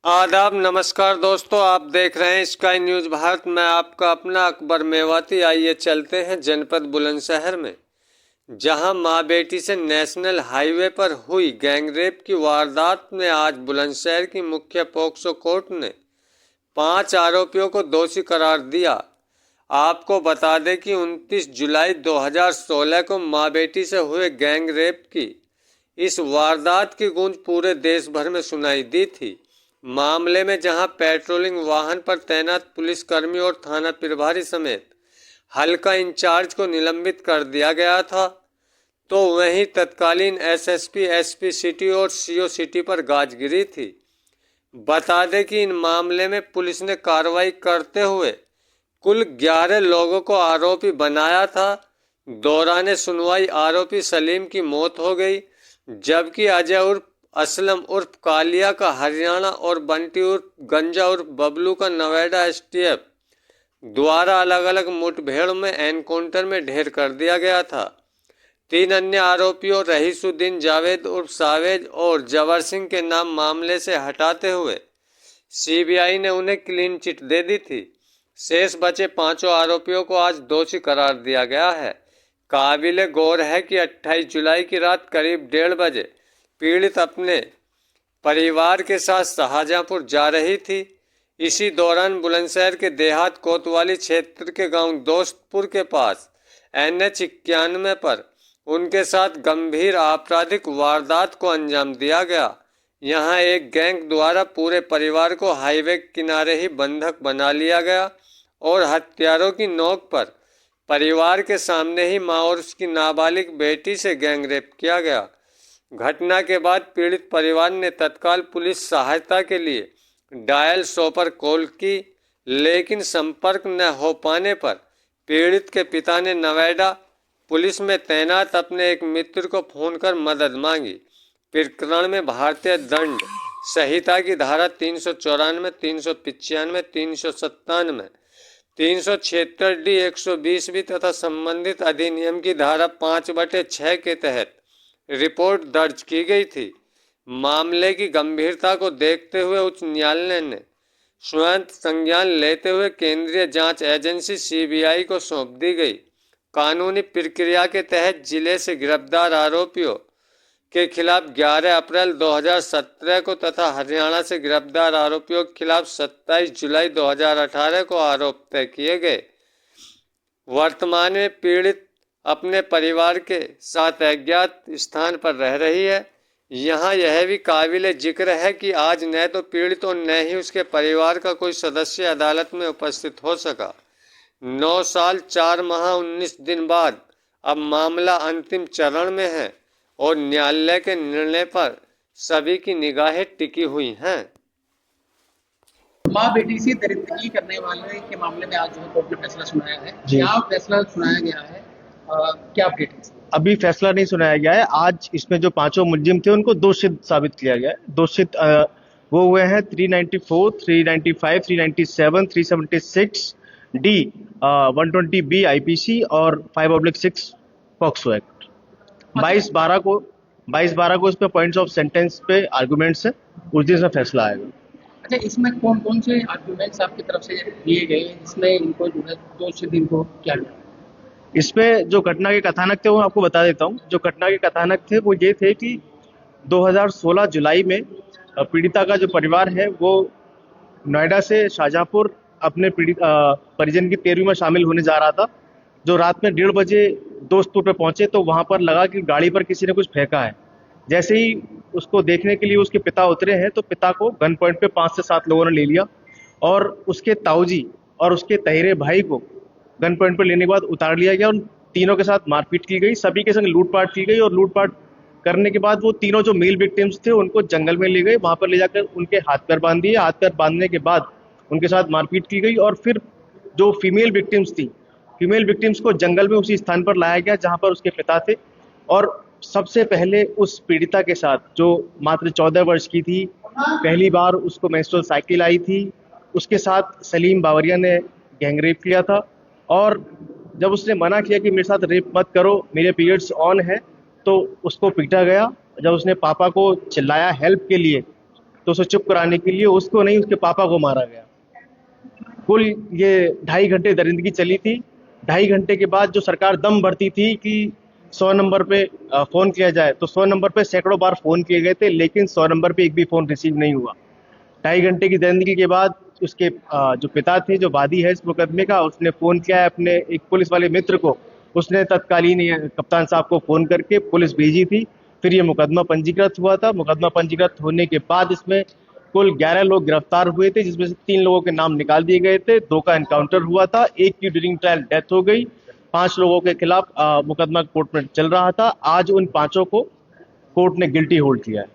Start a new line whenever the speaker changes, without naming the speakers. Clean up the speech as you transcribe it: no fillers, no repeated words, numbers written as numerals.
आदाब, नमस्कार दोस्तों। आप देख रहे हैं स्काई न्यूज़ भारत। मैं आपका अपना अकबर मेवाती। आइए चलते हैं जनपद बुलंदशहर में, जहां मां बेटी से नेशनल हाईवे पर हुई गैंगरेप की वारदात में आज बुलंदशहर की मुख्य पोक्सो कोर्ट ने 5 आरोपियों को दोषी करार दिया। आपको बता दें कि 29 जुलाई 2016 को मां बेटी से हुए गैंगरेप की इस वारदात की गूंज पूरे देश भर में सुनाई दी थी। मामले में जहां पेट्रोलिंग वाहन पर तैनात पुलिसकर्मी और थाना प्रभारी समेत हल्का इंचार्ज को निलंबित कर दिया गया था, तो वहीं तत्कालीन एसएसपी, एसपी सिटी और सीओ सिटी पर गाज गिरी थी। बता दें कि इन मामले में पुलिस ने कार्रवाई करते हुए कुल 11 लोगों को आरोपी बनाया था। दौरान सुनवाई आरोपी सलीम की मौत हो गई, जबकि अजय उर्फ असलम उर्फ कालिया का हरियाणा और बंटी उर्फ गंजा उर्फ बबलू का नोएडा एसटीएफ द्वारा अलग अलग मुठभेड़ में एनकाउंटर में ढेर कर दिया गया था। 3 अन्य आरोपियों रहीसुद्दीन, जावेद उर्फ सावेज और जवर सिंह के नाम मामले से हटाते हुए सीबीआई ने उन्हें क्लीन चिट दे दी थी। शेष बचे 5 आरोपियों को आज दोषी करार दिया गया है। काबिले गौर है कि 28 जुलाई की रात करीब 1:30 बजे पीड़ित अपने परिवार के साथ शाहजहांपुर जा रही थी। इसी दौरान बुलंदशहर के देहात कोतवाली क्षेत्र के गांव दोस्तपुर के पास NH 91 पर उनके साथ गंभीर आपराधिक वारदात को अंजाम दिया गया। यहां एक गैंग द्वारा पूरे परिवार को हाईवे किनारे ही बंधक बना लिया गया और हथियारों की नोक पर परिवार के सामने ही मां और उसकी नाबालिग बेटी से गैंगरेप किया गया। घटना के बाद पीड़ित परिवार ने तत्काल पुलिस सहायता के लिए डायल 100 पर कॉल की, लेकिन संपर्क न हो पाने पर पीड़ित के पिता ने नोएडा पुलिस में तैनात अपने एक मित्र को फोन कर मदद मांगी। प्रकरण में भारतीय दंड संहिता की धारा 394, 395, 397, 376D, 120B तथा संबंधित अधिनियम की धारा 5/6 के तहत रिपोर्ट दर्ज की गई थी। मामले की गंभीरता को देखते हुए उच्च न्यायालय ने स्वयं संज्ञान लेते हुए केंद्रीय जांच एजेंसी सीबीआई को सौंप दी गई। कानूनी प्रक्रिया के तहत जिले से गिरफ्तार आरोपियों के खिलाफ 11 अप्रैल 2017 को तथा हरियाणा से गिरफ्तार आरोपियों के खिलाफ 27 जुलाई 2018 को आरोप तय किए गए। वर्तमान में पीड़ित अपने परिवार के साथ अज्ञात स्थान पर रह रही है। यहाँ यह भी काबिले जिक्र है कि आज न तो पीड़ित और न ही उसके परिवार का कोई सदस्य अदालत में उपस्थित हो सका। 9 साल 4 माह 19 दिन बाद अब मामला अंतिम चरण में है और न्यायालय के निर्णय पर सभी की निगाहें टिकी हुई हैं।
माँ बेटी से दरिंदगी करने वाले के मामले में आज जो है कोर्ट ने फैसला सुनाया है। क्या फैसला सुनाया गया है? क्या अपडेट है?
अभी फैसला नहीं सुनाया गया है। आज इसमें जो 5 मुलजिम थे उनको दोषित साबित किया गया है। दोषित वो हुए हैं 394, 395, 397, 376 डी, 120B IPC और 5/6 पॉक्सो एक्ट। 22/12 को इस पे पॉइंट्स ऑफ सेंटेंस पे आर्गुमेंट्स है, उस दिन से फैसला आएगा।
अच्छा, इसमें कौन कौन से आर्गुमेंट्स आपकी तरफ से दिए गए, इसमें इनको जो है दोषित इनको क्या मिला?
इसमें जो घटना के कथानक थे वो आपको बता देता हूँ। जो घटना के कथानक थे वो ये थे कि 2016 जुलाई में पीड़िता का जो परिवार है वो नोएडा से शाहजहांपुर अपने परिजन की 13वीं में शामिल होने जा रहा था। जो रात में 1:30 बजे दोस्तपुर पे पहुंचे तो वहां पर लगा कि गाड़ी पर किसी ने कुछ फेंका है। जैसे ही उसको देखने के लिए उसके पिता उतरे हैं तो पिता को गन पॉइंट पे 5 से 7 लोगों ने ले लिया और उसके ताऊजी और उसके तहेरे भाई को गन पॉइंट पर लेने के बाद उतार लिया गया। उन तीनों के साथ मारपीट की गई, सभी के संग लूटपाट की गई और लूटपाट करने के बाद वो तीनों जो मेल विक्टिम्स थे उनको जंगल में ले गए। वहां पर ले जाकर उनके हाथ पैर बांध दिए। हाथ पैर बांधने के बाद उनके साथ मारपीट की गई और फिर जो फीमेल विक्टिम्स थी, फीमेल विक्टिम्स को जंगल में उसी स्थान पर लाया गया जहां पर उसके पिता थे। और सबसे पहले उस पीड़िता के साथ जो मात्र 14 वर्ष की थी, पहली बार उसको मेंस्ट्रुअल साइकिल आई थी, उसके साथ सलीम बावरिया ने गैंगरेप किया था। और जब उसने मना किया कि मेरे साथ रेप मत करो, मेरे पीरियड्स ऑन है, तो उसको पीटा गया। जब उसने पापा को चिल्लाया हेल्प के लिए तो उसे चुप कराने के लिए उसको नहीं, उसके पापा को मारा गया। कुल ये 2.5 घंटे दरिंदगी चली थी। 2.5 घंटे के बाद जो सरकार दम भरती थी कि 100 नंबर पे फोन किया जाए, तो 100 नंबर पे सैकड़ों बार फोन किए गए थे, लेकिन 100 नंबर पे एक भी फोन रिसीव नहीं हुआ। 2.5 घंटे की दरिंदगी के बाद उसके जो पिता थे, जो वादी है इस मुकदमे का, उसने फोन किया है अपने एक पुलिस वाले मित्र को। उसने तत्कालीन कप्तान साहब को फोन करके पुलिस भेजी थी। फिर ये मुकदमा पंजीकृत हुआ था। मुकदमा पंजीकृत होने के बाद इसमें कुल 11 लोग गिरफ्तार हुए थे, जिसमें से 3 लोगों के नाम निकाल दिए गए थे। 2 का एनकाउंटर हुआ था, एक की ड्यूरिंग ट्रायल डेथ हो गई। 5 लोगों के खिलाफ मुकदमा कोर्ट में चल रहा था। आज उन 5 को कोर्ट ने गिल्टी होल्ड किया है।